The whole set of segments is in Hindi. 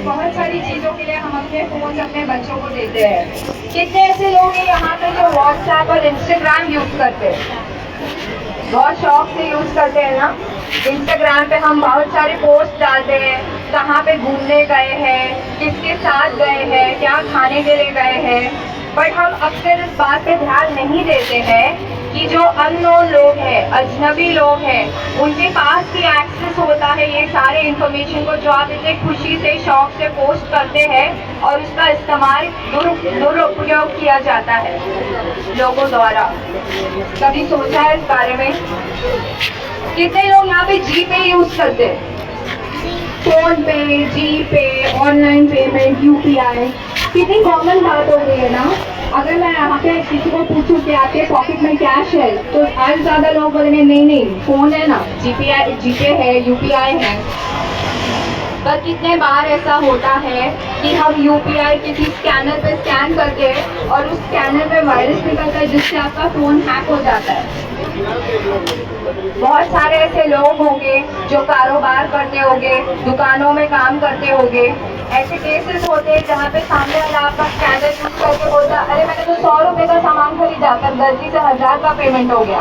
बहुत सारी चीज़ों के लिए हम अपने फ़ोन अपने बच्चों को देते हैं। कितने ऐसे लोग हैं यहाँ पे जो व्हाट्सएप और इंस्टाग्राम यूज़ करते हैं, बहुत शौक से यूज़ करते हैं ना। इंस्टाग्राम पे हम बहुत सारे पोस्ट डालते हैं, कहाँ पे घूमने गए हैं, किसके साथ गए हैं, क्या खाने के लिए गए हैं, बट हम अक्सर इस बात पे ध्यान नहीं देते हैं कि जो अननोन लोग हैं, अजनबी लोग हैं, उनके पास भी एक्सेस होता है ये सारे इंफॉर्मेशन को जो आप इतने खुशी से शौक से पोस्ट करते हैं, और उसका इस्तेमाल दुरुपयोग किया जाता है लोगों द्वारा। कभी सोचा है इस बारे में? कितने लोग यहाँ पे जीपे यूज करते हैं? फोन पे, जीपे, ऑनलाइन पेमेंट, यूपीआई, कितनी कॉमन बात हो गई है ना। अगर मैं यहाँ पे किसी को पूछूं कि आपके पॉकेट में कैश है, तो आज ज़्यादा लोग बोलेंगे नहीं फोन है ना, जीपे है, यूपीआई है। पर कितने बार ऐसा होता है कि हम यूपीआई किसी स्कैनर पे स्कैन करते हैं और उस स्कैनर पे वायरस निकलता है जिससे आपका फ़ोन हैक हो जाता है। बहुत सारे ऐसे लोग होंगे जो कारोबार करते होंगे, दुकानों में काम करते होंगे, ऐसे केसेस होते हैं जहाँ पे सामने वाला आपका स्कैनर यूज करके बोलता है अरे मैंने तो 100 रुपये का सामान खरीदा, कर गलती से 1000 का पेमेंट हो गया।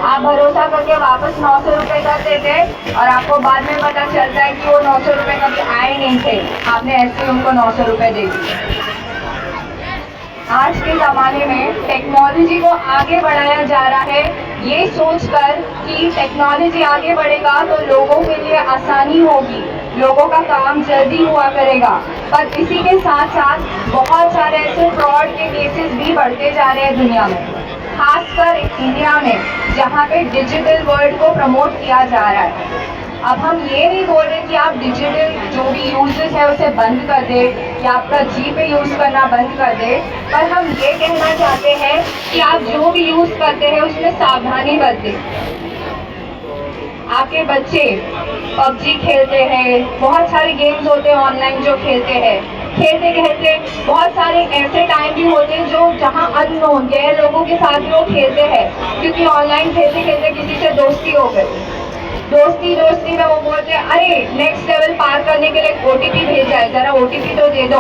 आप भरोसा करके वापस 900 रुपये कर देते और आपको बाद में पता चलता है कि वो 900 रुपये कभी आए नहीं थे, आपने ऐसे उनको 900 रुपये दे दिए। आज के ज़माने में टेक्नोलॉजी को आगे बढ़ाया जा रहा है, ये सोचकर कि टेक्नोलॉजी आगे बढ़ेगा तो लोगों के लिए आसानी होगी, लोगों का काम जल्दी हुआ करेगा। पर इसी के साथ साथ बहुत सारे ऐसे फ्रॉड के केसेस भी बढ़ते जा रहे हैं दुनिया में, खासकर इंडिया में जहाँ पे डिजिटल वर्ल्ड को प्रमोट किया जा रहा है। अब हम ये नहीं बोल रहे कि आप डिजिटल जो भी यूजेस है उसे बंद कर दे या आपका जीपे यूज़ करना बंद कर दे, पर हम ये कहना चाहते हैं कि आप जो भी यूज़ करते हैं उसमें सावधानी बरतें। आपके बच्चे पबजी खेलते हैं, बहुत सारे गेम्स होते हैं ऑनलाइन जो खेलते हैं, खेलते खेलते बहुत सारे ऐसे टाइम भी होते हैं जो जहां अननोन गैर लोगों के साथ भी वो खेलते हैं, क्योंकि ऑनलाइन खेलते खेलते किसी से दोस्ती हो गई। दोस्ती में वो बोलते हैं अरे नेक्स्ट लेवल पार करने के लिए ओटीपी भेजा है, जरा ओटीपी तो दे दो।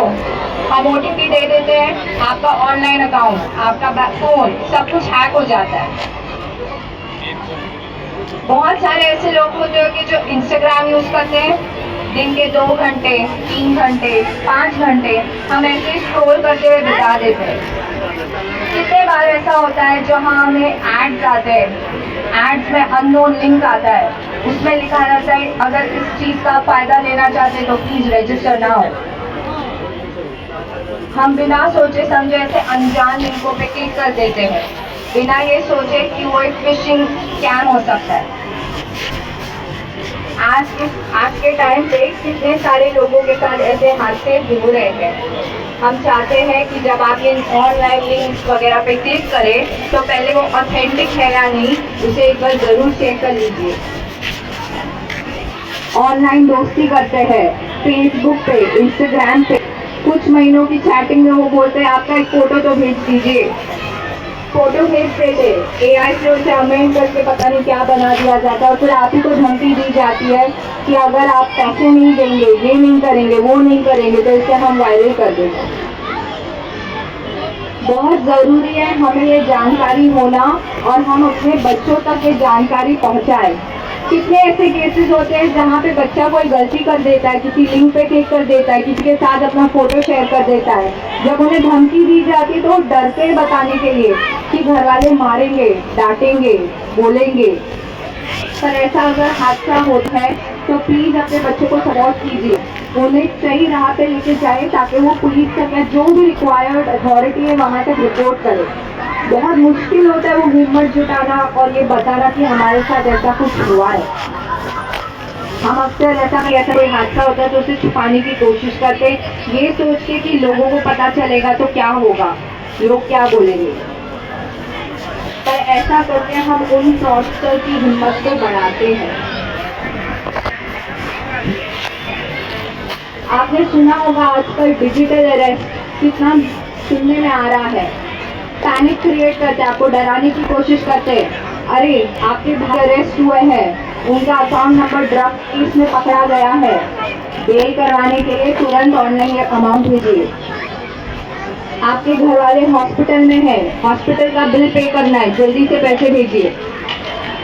हम ओटीपी दे देते हैं, आपका ऑनलाइन अकाउंट, आपका फोन, सब कुछ हैक हो जाता है। बहुत सारे ऐसे लोग होते हैं कि जो इंस्टाग्राम यूज करते हैं, दिन के 2 घंटे, 3 घंटे, 5 घंटे हम ऐसे स्क्रॉल करते हुए बिता देते हैं। कितने बार ऐसा होता है जहाँ हमें एड्स आते हैं, एड्स में अननोन लिंक आता है, उसमें लिखा रहता है अगर इस चीज़ का फायदा लेना चाहते तो प्लीज रजिस्टर नाउ। हम बिना सोचे समझे ऐसे अनजान लिंकों पे क्लिक कर देते हैं, बिना ये सोचे कि वो एक फिशिंग स्कैम हो सकता है। आज के टाइम पे कितने सारे लोगों के साथ ऐसे हादसे हो रहे हैं। हम चाहते हैं कि जब आप ये ऑनलाइन लिंक्स वगैरह पे क्लिक करें तो पहले वो ऑथेंटिक है या नहीं उसे एक बार ज़रूर चेक कर लीजिए। ऑनलाइन दोस्ती करते हैं फेसबुक पे, इंस्टाग्राम पे, कुछ महीनों की चैटिंग में वो बोलते हैं आपका एक फ़ोटो तो भेज दीजिए, फोटो भेज देते, एआई से उसे अमेंड करके पता नहीं क्या बना दिया जाता है और फिर आप ही को धमकी दी जाती है कि अगर आप पैसे नहीं देंगे, ये नहीं करेंगे, वो नहीं करेंगे तो इसे हम वायरल कर देंगे। बहुत ज़रूरी है हमें ये जानकारी होना और हम अपने बच्चों तक ये जानकारी पहुंचाएं। कितने ऐसे केसेस होते हैं जहाँ पे बच्चा कोई गलती कर देता है, किसी लिंक पे क्लिक कर देता है, किसी के साथ अपना फोटो शेयर कर देता है, जब उन्हें धमकी दी जाती है तो वो डरते हैं बताने के लिए कि घर वाले मारेंगे, डांटेंगे, बोलेंगे। पर ऐसा अगर हादसा होता है तो प्लीज अपने बच्चों को सपोर्ट कीजिए, उन्हें सही राह पे लेके जाए ताकि वो पुलिस तक या जो भी रिक्वायर्ड अथॉरिटी है वहाँ तक रिपोर्ट करे। बहुत मुश्किल होता है वो हिम्मत जुटाना और ये बताना कि हमारे साथ ऐसा कुछ हुआ है। हम अक्सर ऐसा कोई हादसा होता है तो उसे छुपाने की कोशिश करते, ये सोच के कि लोगों को पता चलेगा तो क्या होगा, लोग क्या बोलेंगे। पर ऐसा करके हम उन फ्रॉडस्टर की हिम्मत को बढ़ाते हैं। आपने सुना होगा आजकल डिजिटल अरेस्ट कितना सुनने में आ रहा है। पैनिक क्रिएट करते हैं, आपको डराने की कोशिश करते हैं, अरे आपके भाई अरेस्ट हुए हैं, उनका अकाउंट नंबर ड्रग केस में पकड़ा गया है, बेल करवाने के लिए तुरंत ऑनलाइन अमाउंट भेजिए। आपके घर वाले हॉस्पिटल में है, हॉस्पिटल का बिल पे करना है, जल्दी से पैसे भेजिए।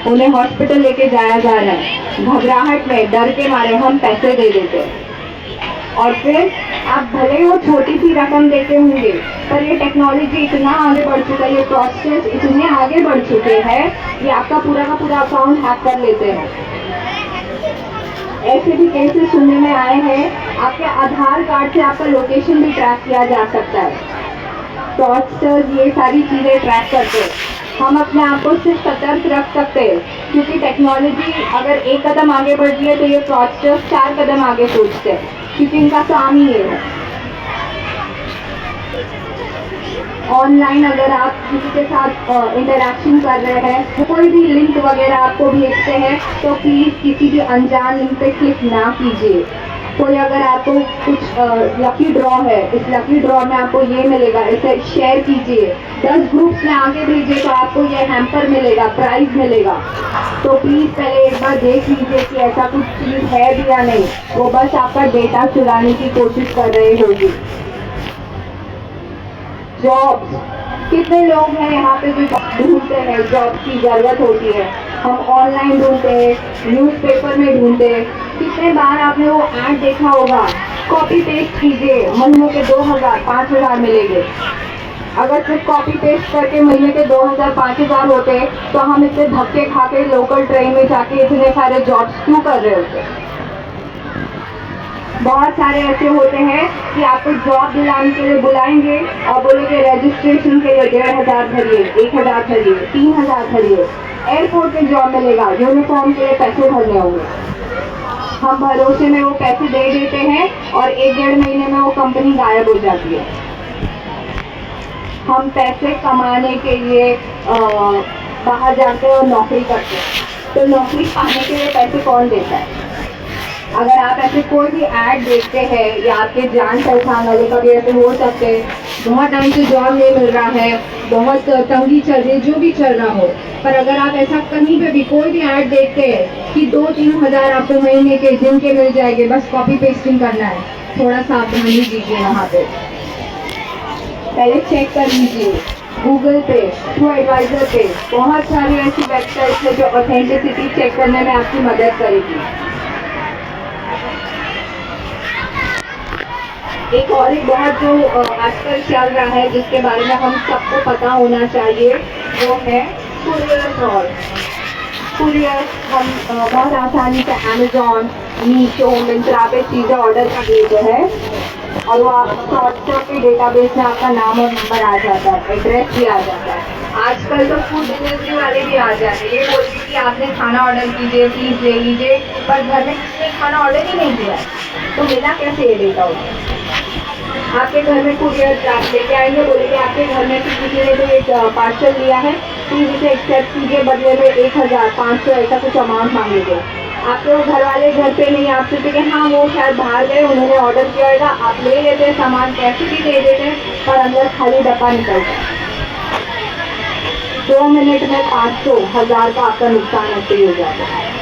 उन्हें हॉस्पिटल लेके जाया जा रहा है, घबराहट में डर के मारे हम पैसे दे देते हैं और फिर आप भले वो छोटी सी रकम देते होंगे, पर ये टेक्नोलॉजी इतना आगे बढ़ चुका है, ये प्रोसेस इतने आगे बढ़ चुके हैं कि आपका पूरा का पूरा अकाउंट हैक कर लेते हैं। ऐसे भी केसेस सुनने में आए हैं, आपके आधार कार्ड से आपका लोकेशन भी ट्रैक किया जा सकता है। फ्रॉडस्टर्स ये सारी चीज़ें ट्रैक करते हैं। हम अपने आप को सिर्फ सतर्क रख सकते हैं, क्योंकि टेक्नोलॉजी अगर एक कदम आगे बढ़ती है तो ये फ्रॉडस्टर्स 4 कदम आगे सोचते हैं, क्योंकि इनका काम ही ये है। ऑनलाइन अगर आप किसी के साथ इंटरेक्शन कर रहे हैं, कोई भी लिंक वगैरह आपको भेजते हैं, तो प्लीज़ किसी भी अनजान लिंक पे क्लिक ना कीजिए। कोई अगर आपको कुछ लकी ड्रॉ है, इस लकी ड्रॉ में आपको ये मिलेगा, इसे शेयर कीजिए, 10 ग्रुप्स में आगे भेजिए तो आपको ये हैम्पर मिलेगा, प्राइज मिलेगा। तो प्लीज़ पहले एक बार देख लीजिए कि ऐसा कुछ चीज़ है भी या नहीं, वो बस आपका डेटा चुराने की कोशिश कर रहे होगी। जॉब्स, कितने लोग हैं यहाँ पे जो ढूंढते हैं, जॉब की ज़रूरत होती है, हम ऑनलाइन ढूंढते हैं, न्यूज़पेपर में ढूंढते हैं। कितने बार आपने वो ऐड देखा होगा, कॉपी पेस्ट कीजिए, महीने के 2000 5000 मिलेंगे। अगर सिर्फ कॉपी पेस्ट करके महीने के 2000 5000 होते तो हम इतने धक्के खा के लोकल ट्रेन में जाके इतने सारे जॉब्स क्यों कर रहे होते। बहुत सारे ऐसे होते हैं कि आपको जॉब दिलाने के लिए बुलाएंगे और बोलेंगे रजिस्ट्रेशन के लिए 1500 भरिए, 1000 भरिए, 3000 भरिए। एयरपोर्ट पे जॉब मिलेगा, यूनिफॉर्म के लिए पैसे भरने होंगे। हम भरोसे में वो पैसे दे देते हैं और 1-1.5 महीने में वो कंपनी गायब हो जाती है। हम पैसे कमाने के लिए बाहर जाते हैं और नौकरी करते हैं, तो नौकरी पाने के लिए पैसे कौन देता है। अगर आप ऐसे कोई भी ऐड देखते हैं या आपके जान पहचान वाले, कभी ऐसे हो सकते हैं बहुत टाइम से जॉब नहीं मिल रहा है, बहुत तंगी चल रही है, जो भी चल रहा हो, पर अगर आप ऐसा कहीं पे भी कोई भी ऐड देखते हैं कि 2-3 हज़ार आपको महीने के दिन के मिल जाएंगे, बस कॉपी पेस्टिंग करना है, थोड़ा सावधानी दीजिए। वहाँ पे पहले चेक कर लीजिए। गूगल पे, ट्रू एडवाइजर पे बहुत सारी ऐसी वेबसाइट्स है जो ऑथेंटिसिटी चेक करने में आपकी मदद करेगी। एक और एक बहुत जो आजकल चल रहा है, जिसके बारे में हम सबको पता होना चाहिए, वो है कुरियर फ्रॉड। कुरियर हम बहुत आसानी से अमेजोन, मीशो, मिंत्रा पे चीज़ें ऑर्डर कर लेते हैं और वो फ्रॉडस्टर के डेटाबेस में आपका नाम और नंबर आ जाता है, एड्रेस भी आ जाता है। आजकल तो फूड डिलीवरी वाले भी आ जाते हैं, ये बोलते कि आपने खाना ऑर्डर कीजिए, प्लीज़ ले लीजिए, पर घर में किसी ने खाना ऑर्डर ही नहीं किया, तो मिला कैसे ये डेटा होगा। आपके घर में कुरियर ट्रक लेके आएंगे, बोलेंगे आपके घर में किसी ने तो एक पार्सल लिया है, प्लीज़ इसे एक्सेप्ट कीजिए, बदले में 1000 500 ऐसा कुछ अमाउंट मांगेंगे। आपके वो घर वाले घर पे नहीं, आप सोचते कि हाँ वो शायद बाहर गए, उन्होंने ऑर्डर किया होगा, आप ले लेते हैं सामान, पैसे भी दे देते हैं, पर अंदर खाली डब्बा निकलता है। 2 मिनट में 500 1000 का आपका नुकसान ऐसे ही हो जाता है।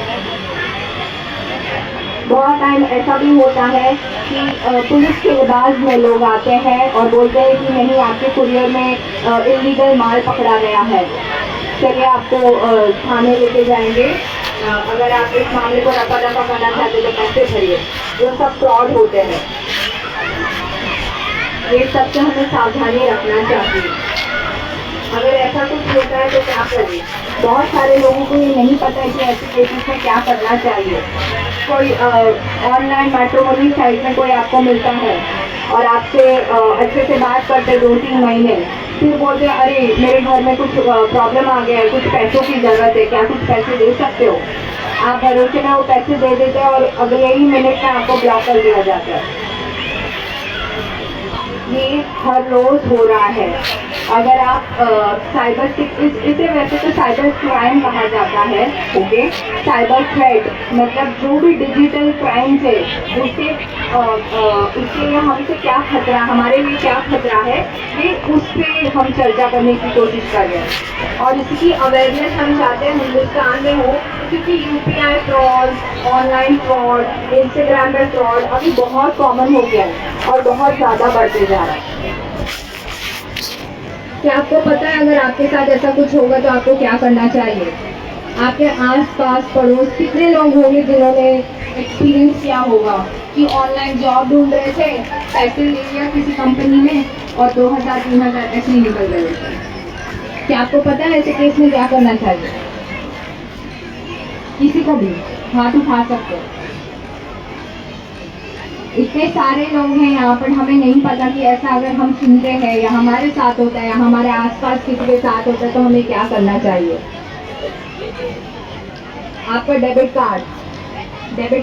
बहुत टाइम ऐसा भी होता है कि पुलिस के लिबास में लोग आते हैं और बोलते हैं कि नहीं, आपके कुरियर में इलीगल माल पकड़ा गया है, चलिए आपको थाने लेके जाएंगे, अगर आप इस मामले को रफा दफा करना चाहते तो पैसे भरिए। वो सब फ्रॉड होते हैं, ये सबसे हमें सावधानी रखना चाहिए। अगर ऐसा कुछ होता है तो क्या करें। बहुत सारे लोगों को ये नहीं पता है कि ऐसी केसेस में क्या करना चाहिए। कोई ऑनलाइन मैट्रिमोनी साइट में कोई आपको मिलता है और आपसे अच्छे से बात करते 2-3 महीने, फिर बोलते हैं अरे मेरे घर में कुछ प्रॉब्लम आ गया है, कुछ पैसों की ज़रूरत है, क्या कुछ पैसे दे सकते हो। आप भरोसे में वो पैसे दे देते हैं और अगले ही मिनट में आपको ब्लॉक कर दिया जाता है। ये हर रोज़ हो रहा है। अगर आप साइबर इसे वैसे तो साइबर क्राइम कहा जाता है, ओके। साइबर थ्रेट मतलब जो भी डिजिटल क्राइम है उसके लिए हमसे क्या खतरा, हमारे लिए क्या खतरा है, ये उस पर हम चर्चा करने की कोशिश कर रहे हैं। और इसकी अवेयरनेस हम चाहते हैं हिंदुस्तान में हो, क्योंकि UPI fraud, online fraud, Instagram पे फ्रॉड अभी बहुत कॉमन हो गया है और बहुत ज़्यादा बढ़ते जा रहा है। क्या आपको पता है अगर आपके साथ ऐसा कुछ होगा तो आपको क्या करना चाहिए? आपके आस-पास पड़ोस कितने लोग होंगे जिन्होंने एक्सपीरियंस किया होगा कि ऑनलाइन जॉब ढूंढ रहे थे, पैसे ले लिया किसी कंपनी में और 2000-3000 ऐसे ही निकल गए। क्या आपको पता है ऐसे केस में क्या करना चाहिए? किसी को भी हाथ उठा सकते हो। इतने सारे लोग हैं यहाँ पर, हमें नहीं पता कि ऐसा अगर हम सुनते हैं या हमारे साथ होता है या हमारे आसपास किसी के साथ होता है तो हमें क्या करना चाहिए। आपका डेबिट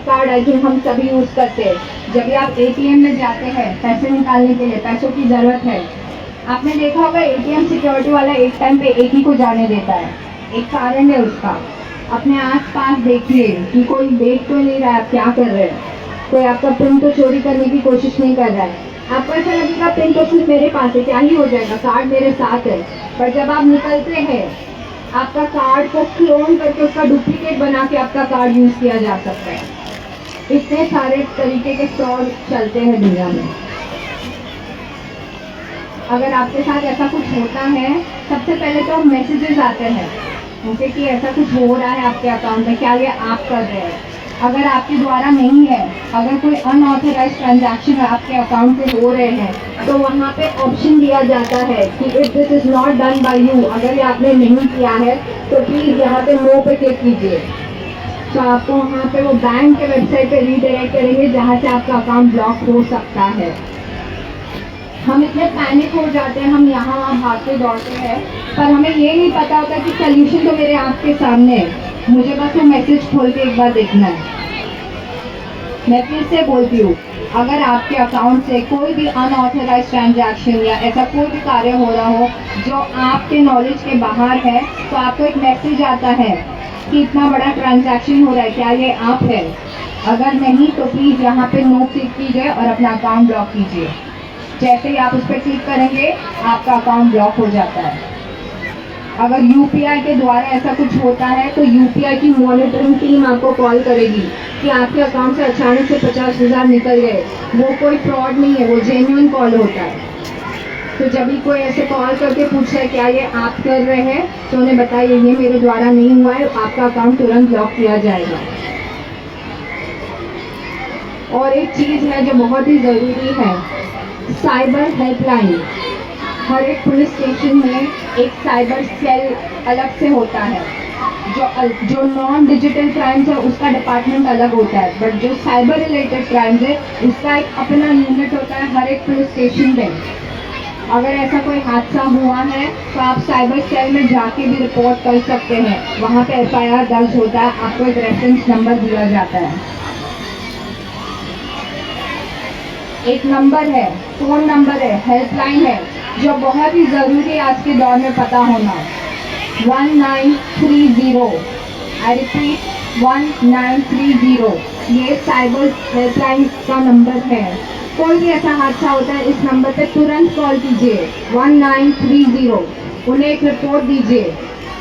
कार्ड आई थिंक हम सभी यूज़ करते हैं। जब भी आप एटीएम में जाते हैं पैसे निकालने के लिए, पैसों की ज़रूरत है, आपने देखा होगा एटीएम सिक्योरिटी वाला एक टाइम पे एक ही को जाने देता है। एक कारण है उसका। अपने आसपास देखिए कि कोई देख तो नहीं रहा है आप क्या कर रहे हैं, कोई आपका पिन तो चोरी करने की कोशिश नहीं कर रहा है। आपको ऐसा लगेगा पिन तो सिर्फ मेरे पास है, क्या ही हो जाएगा, कार्ड मेरे साथ है। पर जब आप निकलते हैं आपका कार्ड को क्लोन करके उसका डुप्लीकेट बना के आपका कार्ड यूज़ किया जा सकता है। इतने सारे तरीके के फ्रॉड चलते हैं दुनिया में। अगर आपके साथ ऐसा कुछ होता है, सबसे पहले तो मैसेजेस आते हैं जैसे कि ऐसा कुछ हो रहा है आपके अकाउंट में, क्या ये आप कर रहे हैं। अगर आपके द्वारा नहीं है, अगर कोई अनऑथराइज ट्रांजैक्शन आपके अकाउंट से हो रहे हैं तो वहाँ पे ऑप्शन दिया जाता है कि if this is not done by you, अगर ये आपने नहीं किया है तो प्लीज़ यहाँ पे नो पे क्लिक कीजिए। तो आपको वहाँ पे वो बैंक के वेबसाइट पे रीडायरेक्ट करेंगे जहाँ से आपका अकाउंट ब्लॉक हो सकता है। हम इतने पैनिक हो जाते हैं, हम यहाँ वहाँ भागते दौड़ते हैं, पर हमें ये नहीं पता होता कि सल्यूशन तो मेरे आँख के सामने है, मुझे बस वो मैसेज खोल के एक बार देखना है। मैं फिर से बोलती हूँ, अगर आपके अकाउंट से कोई भी अनऑथराइज ट्रांजैक्शन या ऐसा कोई भी कार्य हो रहा हो जो आपके नॉलेज के बाहर है, तो आपको एक मैसेज आता है कि इतना बड़ा ट्रांजैक्शन हो रहा है, क्या ये आप है? अगर नहीं तो प्लीज़ यहाँ पे नो क्लिक कीजिए और अपना अकाउंट ब्लॉक कीजिए। जैसे ही आप उस पर क्लिक करेंगे आपका अकाउंट ब्लॉक हो जाता है। अगर यूपीआई के द्वारा ऐसा कुछ होता है तो यूपीआई की मॉनिटरिंग टीम आपको कॉल करेगी कि आपके अकाउंट से अचानक से 50,000 निकल गए। वो कोई फ्रॉड नहीं है, वो जेन्युइन कॉल होता है। तो जब भी कोई ऐसे कॉल करके पूछे है क्या ये आप कर रहे हैं, तो उन्हें बताइए ये मेरे द्वारा नहीं हुआ है, आपका अकाउंट तुरंत ब्लॉक किया जाएगा। और एक चीज़ है जो बहुत ही ज़रूरी है, साइबर हेल्पलाइन। हर एक पुलिस स्टेशन में एक साइबर सेल अलग से होता है। जो नॉन डिजिटल क्राइम्स है उसका डिपार्टमेंट अलग होता है, बट जो साइबर रिलेटेड क्राइम्स है उसका एक अपना यूनिट होता है हर एक पुलिस स्टेशन पे। अगर ऐसा कोई हादसा हुआ है तो आप साइबर सेल में जाके भी रिपोर्ट कर सकते हैं। वहाँ पे एफआईआर दर्ज होता है, आपको एक रेफरेंस नंबर दिया जाता है। एक नंबर है, फ़ोन नंबर है, हेल्पलाइन है, जो बहुत ही ज़रूरी है आज के दौर में पता होना। 1930, आई रिपीट 1930, ये साइबर हेल्पलाइन का नंबर है। कोई भी ऐसा हादसा होता है इस नंबर पे तुरंत कॉल कीजिए 1930, उन्हें एक रिपोर्ट दीजिए।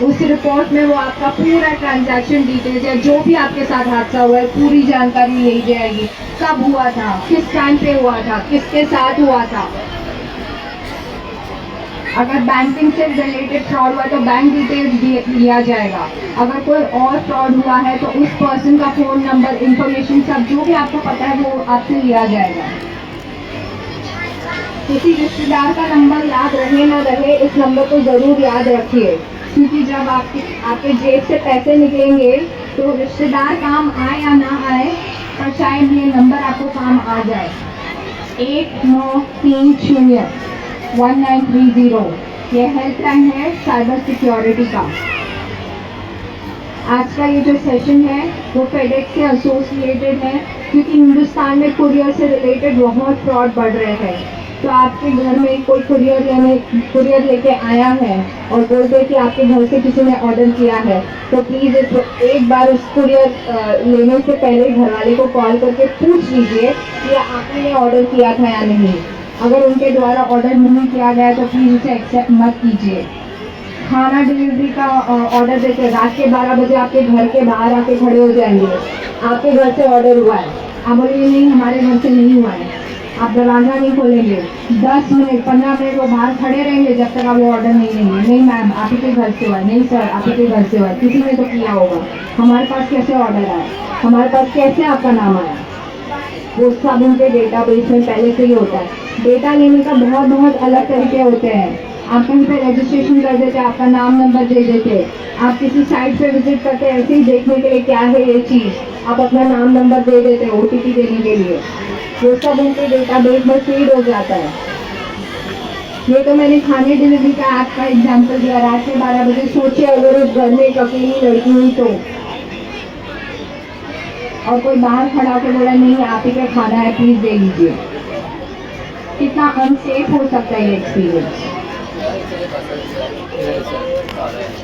उस रिपोर्ट में वो आपका पूरा ट्रांजैक्शन डिटेल्स है, जो भी आपके साथ हादसा हुआ है पूरी जानकारी ली जाएगी। कब हुआ था, किस टाइम पे हुआ था, किसके साथ हुआ था। अगर बैंकिंग से रिलेटेड फ्रॉड हुआ तो बैंक डिटेल्स लिया जाएगा। अगर कोई और फ्रॉड हुआ है तो उस पर्सन का फ़ोन नंबर, इंफॉर्मेशन सब जो भी आपको पता है वो आपसे लिया जाएगा। किसी रिश्तेदार का नंबर याद रहे ना रहे, इस नंबर को ज़रूर याद रखिए, क्योंकि जब आपके जेब से पैसे निकलेंगे तो रिश्तेदार काम आए या ना आए, पर शायद ये नंबर आपको काम आ जाए। 1930 1930, ये हेल्पलाइन है साइबर सिक्योरिटी का। आज का ये जो सेशन है वो फेडेक्स से एसोसिएटेड है, क्योंकि हिंदुस्तान में कुरियर से रिलेटेड बहुत फ्रॉड बढ़ रहे हैं। तो आपके घर में कोई कुरियर लेके आया है और बोलते कि आपके घर से किसी ने ऑर्डर किया है, तो प्लीज़ एक बार उस कुरियर लेने से पहले घर वाले को कॉल करके पूछ लीजिए कि आपने ये ऑर्डर किया था या नहीं। अगर उनके द्वारा ऑर्डर नहीं किया गया तो प्लीज़ उसे एक्सेप्ट मत कीजिए। खाना डिलीवरी का ऑर्डर देते रात के 12 बजे आपके घर के बाहर आके खड़े हो जाएंगे, आपके घर से ऑर्डर हुआ है, आप बोलिए नहीं हमारे घर से नहीं हुआ है, आप दरवाज़ा नहीं खोलेंगे, 10 मिनट 15 मिनट वो बाहर खड़े रहेंगे जब तक आप वो ऑर्डर नहीं लेंगे। नहीं मैम आप ही के घर से हुआ है, नहीं सर आप ही के घर से हुआ है, किसी ने तो किया होगा, हमारे पास कैसे ऑर्डर आया, हमारे पास कैसे आपका नाम आया। वो सब उनके डेटाबेस में पहले से ही होता है। डेटा लेने का बहुत अलग तरीके होते हैं। आप कहीं पे रजिस्ट्रेशन कर देते, आपका नाम नंबर दे देते, आप किसी साइट पे विजिट करते ऐसे ही देखने के लिए क्या है ये चीज़, आप अपना नाम नंबर दे देते OTP देने के लिए, वो सब उनके डेटाबेस में फीड हो जाता है। ये तो मैंने खाने डिलीवरी का ऐप का एग्जांपल दिया। रात के 12 बजे सोचिए अगर उस घर में एक अकेली लड़की हुई तो, और कोई बाहर खड़ा होकर बोला नहीं आप ही का खाना है प्लीज़ दे लीजिए, कितना अनसेफ हो सकता है ये एक्सपीरियंस।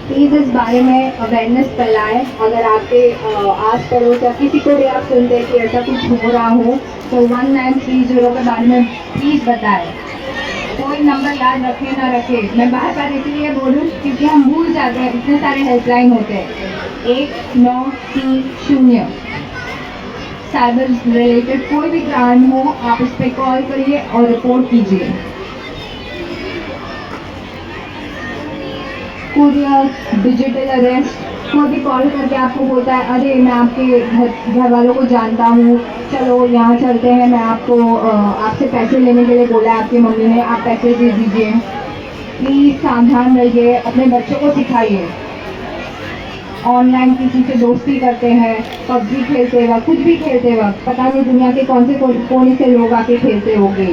प्लीज़ इस बारे में अवेयरनेस फैलाएं। अगर आपके आस पड़ोस या किसी को भी आप सुनते हैं कि ऐसा कुछ हो रहा हो तो 1930 के बारे में प्लीज़ बताएं। कोई नंबर याद रखे ना रखे, मैं बार बार इसलिए बोलूँ क्योंकि हम भूल जाते हैं, इतने सारे हेल्पलाइन होते हैं। 1930 साइबर रिलेटेड कोई भी क्राइम हो आप उस पर कॉल करिए और रिपोर्ट कीजिए। कुरियर, डिजिटल अरेस्ट, कोई भी कॉल करके आपको बोलता है अरे मैं आपके घर वालों को जानता हूँ, चलो यहाँ चलते हैं, मैं आपको आपसे पैसे लेने के लिए बोला है आपकी मम्मी ने, आप पैसे दे दीजिए। प्लीज़ सावधान रहिए, अपने बच्चों को सिखाइए। ऑनलाइन किसी से दोस्ती करते हैं, PUBG खेलते वक्त, कुछ भी खेलते वक्त, पता नहीं दुनिया के कौन से कोने से लोग आके खेलते होंगे।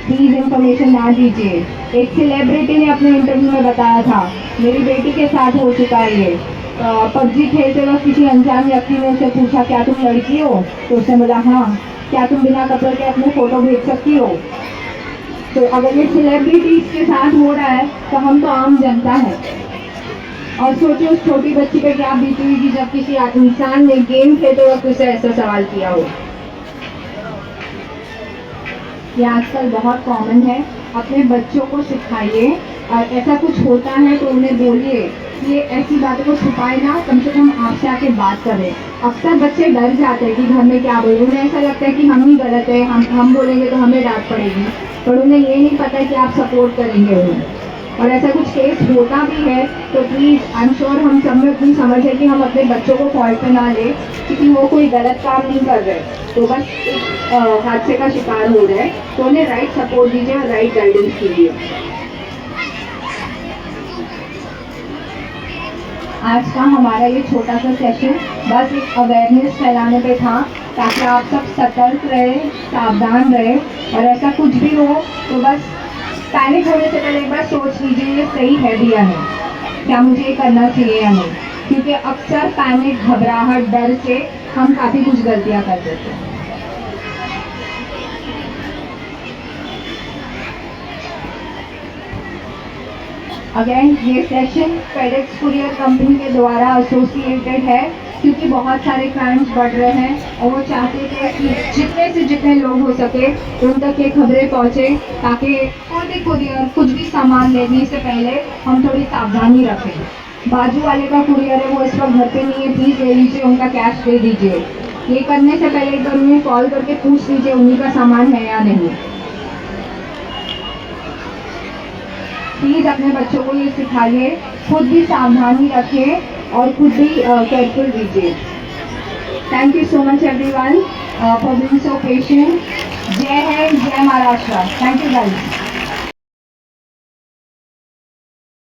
प्लीज़ इन्फॉर्मेशन ना दीजिए। एक सेलिब्रिटी ने अपने इंटरव्यू में बताया था, मेरी बेटी के साथ हो चुका है ये। PUBG खेलते वक्त किसी अनजान व्यक्ति ने उससे पूछा क्या तुम लड़की हो, तो उसने बोला हाँ। क्या तुम बिना कपड़े के अपने फ़ोटो भेज सकती हो। तो अगर ये सेलिब्रिटीज़ के साथ हो रहा है तो हम तो आम जनता है। और सोचिए उस छोटी बच्ची पे क्या बीती हुई जब किसी इंसान ने गेम खेलते वक्त उसे ऐसा सवाल किया हो। ये आजकल बहुत कॉमन है, अपने बच्चों को सिखाइए, और ऐसा कुछ होता है तो उन्हें बोलिए कि ये ऐसी बातों को छुपाए ना, कम से कम आपसे आके बात करें। अक्सर बच्चे डर जाते हैं कि घर में क्या बोलें, उन्हें ऐसा लगता है कि हम ही गलत है, हम बोलेंगे तो हमें डांट पड़ेगी, पर उन्हें ये नहीं पता कि आप सपोर्ट करेंगे उन्हें। और ऐसा कुछ केस होता भी है तो प्लीज़ आई एम श्योर हम सब में इतनी समझ है कि हम अपने बच्चों को फॉल्ट पे ना लें, क्योंकि वो कोई गलत काम नहीं कर रहे, तो बस एक हादसे का शिकार हो रहे हैं, तो उन्हें राइट सपोर्ट दीजिए और राइट गाइडेंस कीजिए। आज का हमारा ये छोटा सा सेशन बस एक अवेयरनेस फैलाने पे था, ताकि आप सब सतर्क रहें, सावधान रहें, और ऐसा कुछ भी हो तो बस पैनिक होने से पहले एक बार सोच लीजिए ये सही है भी या नहीं, क्या मुझे ये करना चाहिए या नहीं, क्योंकि अक्सर पैनिक, घबराहट, डर से हम काफ़ी कुछ गलतियाँ कर देते हैं। अगेन ये सेशन फेडेक्स कुरियर कंपनी के द्वारा एसोसिएटेड है, क्योंकि बहुत सारे क्राइम्स बढ़ रहे हैं और वो चाहते थे कि जितने से जितने लोग हो सके उन तक ये खबरें पहुँचे, ताकि कोई भी कुरियर कुछ भी सामान लेने से पहले हम थोड़ी सावधानी रखें। बाजू वाले का कुरियर है वो इस वक्त घर पे नहीं है, प्लीज़ ले लीजिए, उनका कैश दे दीजिए। ये करने से पहले एक बार उन्हें कॉल करके पूछ लीजिए उन्हीं का सामान है या नहीं। प्लीज़ अपने बच्चों को ये सिखाइए, खुद भी सावधानी रखें और खुद भी केयरफुल दीजिए। Thank you so much everyone for being so patient. जय हिंद, जय महाराष्ट्र। Thank you guys.